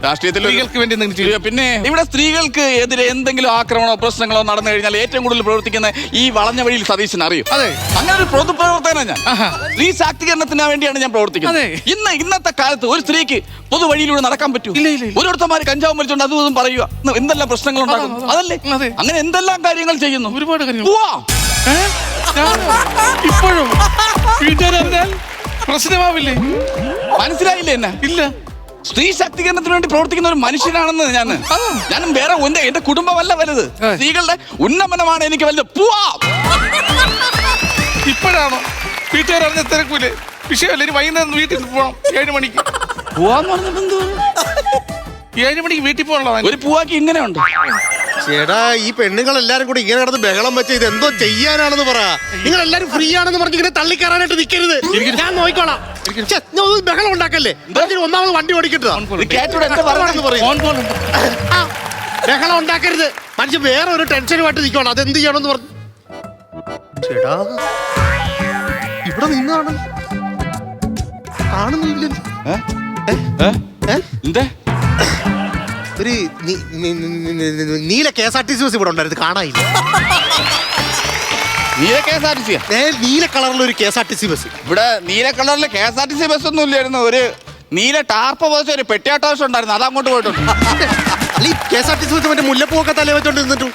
രാഷ്ട്രീയത്തിൽ സ്ത്രീകൾക്ക് വേണ്ടി എന്തെങ്കിലും ചെയ്യും. പിന്നെ ഇവിടെ സ്ത്രീകൾക്ക് എതിരെ എന്തെങ്കിലും ആക്രമണോ പ്രശ്നങ്ങളോ നടന്നു കഴിഞ്ഞാൽ ഏറ്റവും കൂടുതൽ പ്രവർത്തിക്കുന്ന ഈ വളഞ്ഞ വഴിയിൽ സതീശൻ അറിയും. അതെ, അങ്ങനെ ഒരു പൊതുപ്രവർത്തകനാണ് ഞാൻ. സ്ത്രീ ശാക്തീകരണത്തിന് വേണ്ടിയാണ് ഞാൻ പ്രവർത്തിക്കുന്നത്. ഇന്നത്തെ കാലത്ത് ഒരു സ്ത്രീക്ക് പൊതുവഴിയിലൂടെ നടക്കാൻ പറ്റൂ? ഓരോരുത്തന്മാര് കഞ്ചാവ് മരിച്ചോണ്ട് അതും പറയുക എന്തെല്ലാം പ്രശ്നങ്ങൾ ഉണ്ടാകും. അതല്ലേ അങ്ങനെ എന്തെല്ലാം കാര്യങ്ങൾ ചെയ്യുന്നു. ഒരുപാട് കാര്യങ്ങൾ. ഇപ്പോഴും വീട്ടുകാരറിഞ്ഞാൽ പ്രശ്നമാവില്ലേ? മനസ്സിലായില്ലേ എന്നെ? ഇല്ല. സ്ത്രീ ശാക്തീകരണത്തിന് വേണ്ടി പ്രവർത്തിക്കുന്ന ഒരു മനുഷ്യനാണെന്ന് ഞാനും വേറെ എന്റെ കുടുംബമല്ല വലുത്. സ്ത്രീകളുടെ ഉന്നമനമാണ് എനിക്ക് വലുത്. പോവാം. ഇപ്പോഴാണോ വീട്ടുകാരറിഞ്ഞ തിരക്കൂലേ? വിഷയമല്ല. ഇനി വൈകുന്നേരം വീട്ടിൽ പോകണം. 7 മണിക്ക് പോവാന്ന് പറഞ്ഞിട്ട് 7 മണിക്ക് വീട്ടിൽ പോകണല്ലോ. ഒരു പൂവാക്കി ഇങ്ങനെ ഉണ്ട്. ചേടാ, ഈ പെണ്ണുങ്ങൾ എല്ലാരും കൂടി ഇങ്ങനെ കിടന്ന് ബഹളം വെച്ച് ഇത് എന്തോ ചെയ്യാനാണെന്ന് പറ. നിങ്ങൾ എല്ലാരും ഫ്രീ ആണെന്ന് പറഞ്ഞ് ഇങ്ങനെ തള്ളിക്കയറാനായിട്ട് നിൽക്കരുത്. ഞാൻ നോക്കിക്കോളാം. ബഹളം ഉണ്ടാക്കല്ലേ. ഒന്നാമത് വണ്ടി ഓടിക്കട്ടാ. ബഹളം ഉണ്ടാക്കരുത്. മനുഷ്യൻ വേറെ ഒരു ടെൻഷനുമായിട്ട് നിൽക്കണം. അതെന്ത് ചെയ്യണമെന്ന് പറഞ്ഞു. ചേടാ, ഇവിടെ നിന്നാണ് കാണുന്നില്ലല്ലോ. ഒരു നീല KSRTC ബസ് ഇവിടെ ഉണ്ടായിരുന്നു, കാണാനില്ല. നീല KSRTC? നീല കളറിലൊരു KSRTC ബസ്. ഇവിടെ നീല കളറിലെ KSRTC ബസ് ഒന്നും ഇല്ലായിരുന്നു. ഒരു നീല ടാർപ്പ ബസ്, ഒരു പെട്ടിയാട്ട ബസ് ഉണ്ടായിരുന്നു. അത് അങ്ങോട്ട് പോയിട്ടുണ്ട്. അല്ല, ഈ KSRTC ബസ് മറ്റേ മുല്ലപ്പൂവൊക്കെ തല വെച്ചോണ്ട് നിന്നിട്ടു.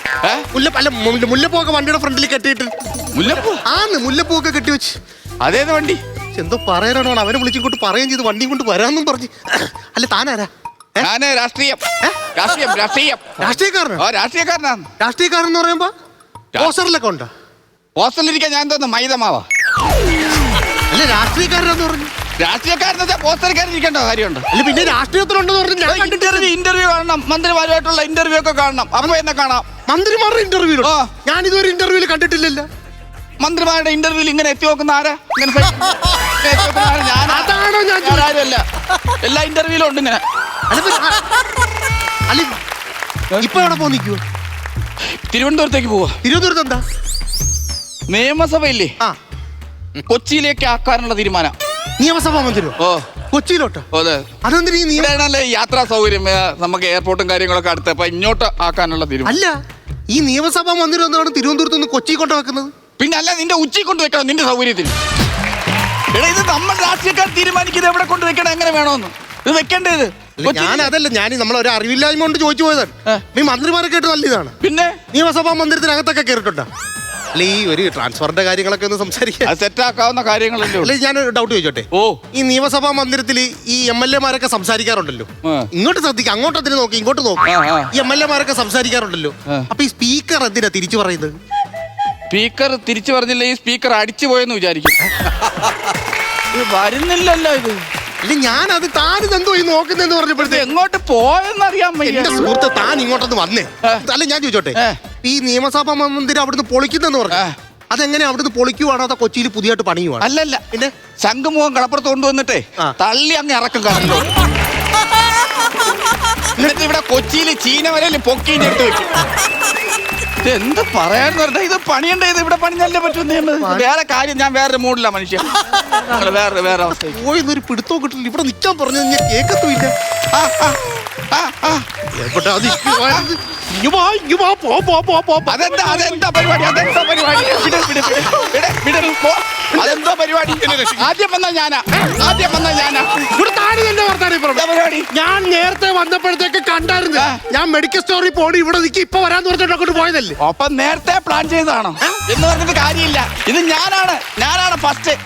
മുല്ലപ്പൂവൊക്കെ വണ്ടിയുടെ ഫ്രണ്ടിൽ കെട്ടിയിട്ട്. മുല്ലപ്പൂ? ആന്ന്, മുല്ലപ്പൂവൊക്കെ കെട്ടി വെച്ച്. അതേത് വണ്ടി? എന്തോ പറയാനാണോ അവനെ വിളിച്ചിങ്ങോട്ട് പറയുകയും ചെയ്ത് വണ്ടി കൊണ്ട് വരാമെന്നും പറഞ്ഞു. അല്ല, താനാരാ? ഞാന് രാഷ്ട്രീയക്കാരനാണ്. രാഷ്ട്രീയക്കാരൻ എന്ന് പറയുമ്പോ പോസ്റ്ററിലൊക്കെ ഉണ്ടോ? പോസ്റ്ററിലിരിക്കാൻ ഞാൻ തോന്നുന്നു മൈദമാവാ. അല്ല, രാഷ്ട്രീയക്കാരനാന്ന് പറഞ്ഞു. രാഷ്ട്രീയക്കാരൻ പോസ്റ്റർക്കാരൻ ഇരിക്കേണ്ട കാര്യമുണ്ട്. അല്ല, പിന്നെ രാഷ്ട്രീയത്തിലുണ്ടെന്ന് പറഞ്ഞു. ഇന്റർവ്യൂ കാണണം, മന്ത്രിമാരുമായിട്ടുള്ള ഇന്റർവ്യൂ ഒക്കെ കാണണം. അപ്പൊ എന്നെ കാണാം. മന്ത്രിമാരുടെ ഇന്റർവ്യൂ ഞാൻ ഇതുവരെ ഇന്റർവ്യൂല് കണ്ടിട്ടില്ലല്ലോ. മന്ത്രിമാരുടെ ഇന്റർവ്യൂവിൽ ഇങ്ങനെ എത്തി നോക്കുന്ന ആരാ? അതാണോ ഞാൻ? ആരുമല്ല, എല്ലാ ഇന്റർവ്യൂലും ഉണ്ട് ഇങ്ങനെ. അല്ല, ഇപ്പൊ എവിടെ പോ നിൽക്കുവോ? തിരുവനന്തപുരത്തേക്ക് പോവാ. തിരുവനന്തപുരത്ത് എന്താ? നിയമസഭയില്ലേ, കൊച്ചിയിലേക്ക് ആക്കാനുള്ള തീരുമാനം. നിയമസഭാ മന്ദിരം? കൊച്ചിയിലോട്ട്? അതെന്തിനാണല്ലേ യാത്രാ സൗകര്യം, നമുക്ക് എയർപോർട്ടും കാര്യങ്ങളൊക്കെ അടുത്ത്. അപ്പൊ ഇങ്ങോട്ട് ആക്കാനുള്ള തീരുമാനം. അല്ല, ഈ നിയമസഭാ മന്ദിരം എന്താണ് തിരുവനന്തപുരത്ത് നിന്ന് കൊച്ചി കൊണ്ട് വെക്കുന്നത്? പിന്നെ അല്ല, നിന്റെ ഉച്ചി കൊണ്ട് വെക്കണം, നിന്റെ സൗകര്യത്തിന്. എടാ, ഇത് നമ്മൾ രാഷ്ട്രീയക്കാർ തീരുമാനിക്കുന്നത് എവിടെ കൊണ്ട് വെക്കണം, എങ്ങനെ വേണമെന്ന്. ഇത് വെക്കേണ്ടത് ഞാൻ അതല്ല, ഞാൻ നമ്മളൊരു അറിവില്ലായ്മ കൊണ്ട് ചോദിച്ചു പോയതാണ്. നീ മന്ത്രിമാരെ കേട്ട് നല്ലതാണ്. പിന്നെ നിയമസഭാ മന്ദിരത്തിനകത്തൊക്കെ കേറിട്ടുണ്ടോ? അല്ല, ഈ ഒരു ട്രാൻസ്ഫറിന്റെ കാര്യങ്ങളൊക്കെ ഒന്ന് സംസാരിക്കാം. സെറ്റാക്കാവുന്ന കാര്യങ്ങളല്ലേ. അല്ല, ഞാൻ ഡൗട്ട് ചോദിച്ചോട്ടെ? ഈ നിയമസഭാ മന്ദിരത്തിൽ ഈ MLA-മാരൊക്കെ സംസാരിക്കാറുണ്ടല്ലോ. ഇങ്ങോട്ട് ശ്രദ്ധിക്കുക, അങ്ങോട്ട് അതിന് നോക്കി, ഇങ്ങോട്ട് നോക്കി. ഈ MLA-മാരൊക്കെ സംസാരിക്കാറുണ്ടല്ലോ. അപ്പൊ ഈ സ്പീക്കർ എന്തിനാ തിരിച്ചു പറയുന്നത്? സ്പീക്കർ തിരിച്ചു പറഞ്ഞില്ല, ഈ സ്പീക്കർ അടിച്ചു പോയെന്ന് വിചാരിക്കും. വരുന്നില്ലല്ലോ ഇത്. ഇല്ല, ഞാനത് താനിതെന്തോ ഈ നോക്കുന്നെന്ന് പറഞ്ഞപ്പോഴത്തെ എങ്ങോട്ട് പോയെന്നറിയാൻ വയ്യ. എന്റെ സുഹൃത്ത്, താൻ ഇങ്ങോട്ടൊന്ന് വന്നേ. അല്ല, ഞാൻ ചോദിച്ചോട്ടെ, ഈ നിയമസഭാ മന്ദിരം അവിടുന്ന് പൊളിക്കുന്നെന്ന് പറഞ്ഞു. അതെങ്ങനെ അവിടുന്ന് പൊളിക്കുവാണോ അതോ കൊച്ചിയിൽ പുതിയതായിട്ട് പണിയുവാണ്? അല്ലല്ല, പിന്നെ ശംഖുമുഖം കടപ്പുറത്ത് കൊണ്ടുവന്നിട്ടേ തള്ളി അങ്ങ് ഇറക്കും കടലിലോ. എന്നിട്ട് ഇവിടെ കൊച്ചിയിൽ ചീന വരല് പൊക്കിഞ്ഞെടുത്ത് വെക്കും. എന്ത് പറയാന്ന് പറഞ്ഞാൽ ഇത് പണിയണ്ടേ? ഇത് ഇവിടെ പണിഞ്ഞല്ലേ പറ്റും. വേറെ കാര്യം, ഞാൻ വേറെ മൂഡില്ല മനുഷ്യൻ. വേറെ അവസ്ഥ പോയെന്നൊരു പിടുത്തവും കിട്ടില്ല. ഇവിടെ നിൽക്കാൻ പറഞ്ഞു ഞാൻ കേൾക്കത്തുമില്ല. അതെന്താ പരിപാടി? അതെന്തോ പരിപാടി? ആദ്യം വന്ന ഞാനാ. ഞാൻ നേരത്തെ വന്നപ്പോഴത്തേക്ക് കണ്ടായിരുന്നു. ഞാൻ മെഡിക്കൽ സ്റ്റോറിൽ പോണി ഇവിടെ നിൽക്കി ഇപ്പൊ വരാന്ന് പറഞ്ഞിട്ട് അങ്ങോട്ട് പോയതല്ലേ. അപ്പൊ നേരത്തെ പ്ലാൻ ചെയ്തതാണോ എന്ന് പറഞ്ഞിട്ട് കാര്യമില്ല. ഇത് ഞാനാണ് ഫസ്റ്റ്.